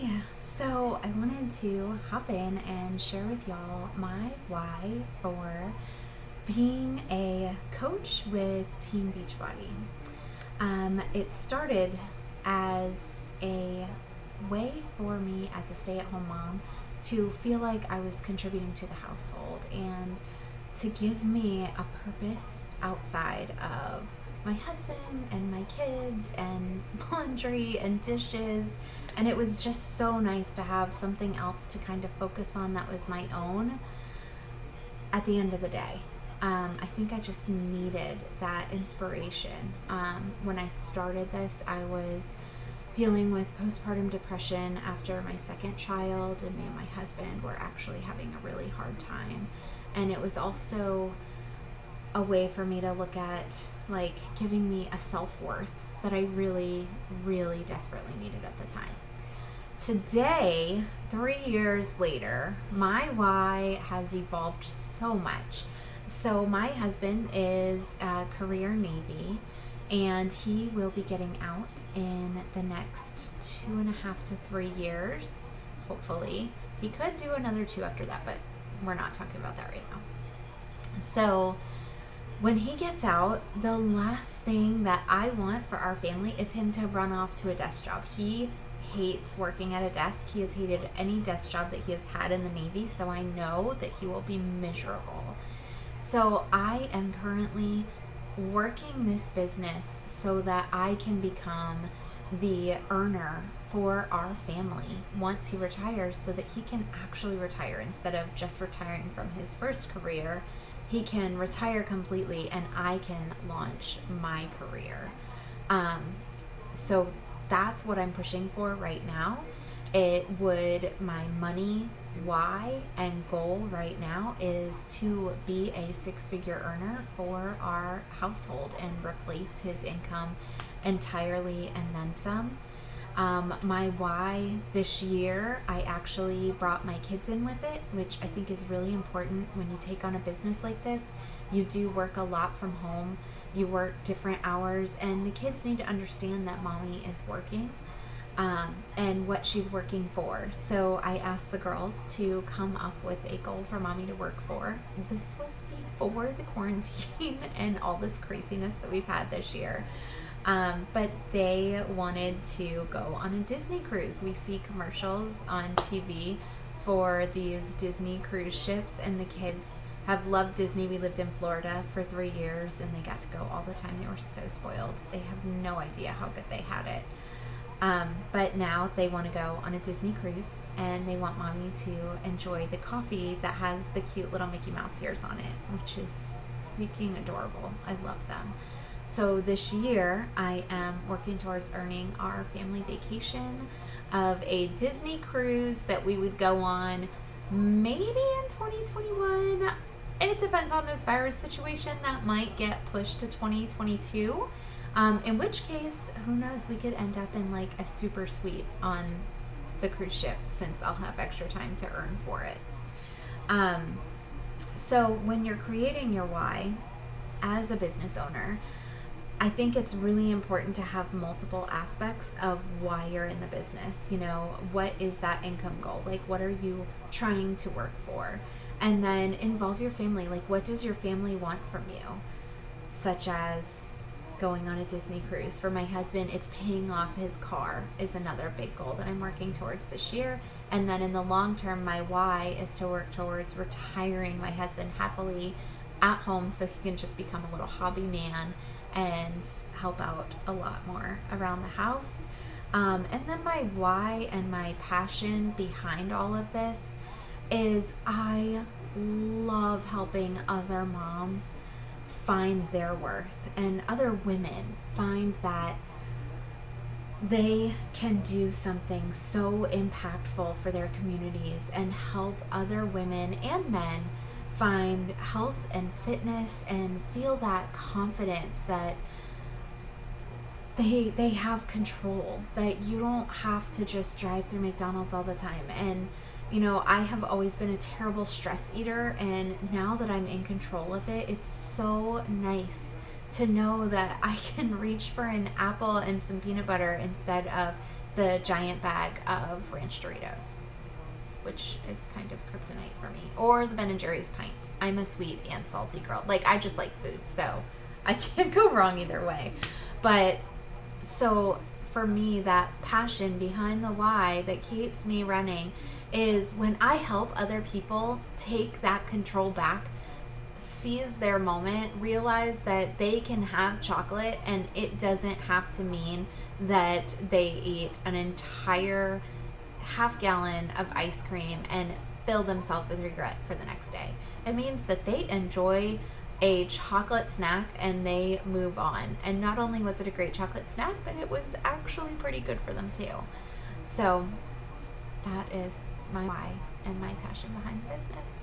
Hi. So I wanted to hop in and share with y'all my why for being a coach with Team Beachbody. It started as a way for me as a stay-at-home mom to feel like I was contributing to the household and to give me a purpose outside of my husband and my kids and laundry and dishes. And it was just so nice to have something else to kind of focus on that was my own at the end of the day. I think I just needed that inspiration. When I started this, I was dealing with postpartum depression after my second child, and me and my husband were actually having a really hard time. And it was also a way for me to look at like giving me a self-worth that I really, really desperately needed at the time. Today, 3 years later, my why has evolved so much. So, my husband is a career Navy, and he will be getting out in the next 2.5 to 3 years, hopefully. He could do another two after that, but we're not talking about that right now. So, when he gets out, the last thing that I want for our family is him to run off to a desk job. He hates working at a desk. He has hated any desk job that he has had in the Navy, so I know that he will be miserable. So I am currently working this business so that I can become the earner for our family once he retires, so that he can actually retire instead of just retiring from his first career. He can retire completely and I can launch my career. Um, so that's what I'm pushing for right now. My money why and goal right now is to be a six-figure earner for our household and replace his income entirely and then some. My why this year, I actually brought my kids in with it, which I think is really important when you take on a business like this. You do work a lot from home, you work different hours, and the kids need to understand that mommy is working, and what she's working for. So I asked the girls to come up with a goal for mommy to work for. This was before the quarantine and all this craziness that we've had this year. But they wanted to go on a Disney cruise. We see commercials on TV for these Disney cruise ships, and the kids have loved Disney. We lived in Florida for 3 years, and they got to go all the time. They were so spoiled. They have no idea how good they had it. But now they want to go on a Disney cruise, and they want mommy to enjoy the coffee that has the cute little Mickey Mouse ears on it, which is freaking adorable. I love them. So this year, I am working towards earning our family vacation of a Disney cruise that we would go on maybe in 2021. It depends on this virus situation. That might get pushed to 2022. In which case, who knows, we could end up in like a super suite on the cruise ship since I'll have extra time to earn for it. So when you're creating your why as a business owner, I think it's really important to have multiple aspects of why you're in the business. You know, what is that income goal? Like, what are you trying to work for? And then involve your family. Like, what does your family want from you? Such as going on a Disney cruise. For my husband, it's paying off his car is another big goal that I'm working towards this year. And then in the long term, my why is to work towards retiring my husband happily at home so he can just become a little hobby man and help out a lot more around the house. And then my why and my passion behind all of this is I love helping other moms find their worth and other women find that they can do something so impactful for their communities and help other women and men find health and fitness and feel that confidence that they have control, that you don't have to just drive through McDonald's all the time. And you know, I have always been a terrible stress eater, and now that I'm in control of it, it's so nice to know that I can reach for an apple and some peanut butter instead of the giant bag of Ranch Doritos, which is kind of kryptonite for me, or the Ben & Jerry's pint. I'm a sweet and salty girl. Like, I just like food, so I can't go wrong either way. But so for me, that passion behind the why that keeps me running is when I help other people take that control back, seize their moment, realize that they can have chocolate and it doesn't have to mean that they eat an entire half gallon of ice cream and fill themselves with regret for the next day. It means that they enjoy a chocolate snack and they move on. And not only was it a great chocolate snack, but it was actually pretty good for them too. So that is my why and my passion behind the business.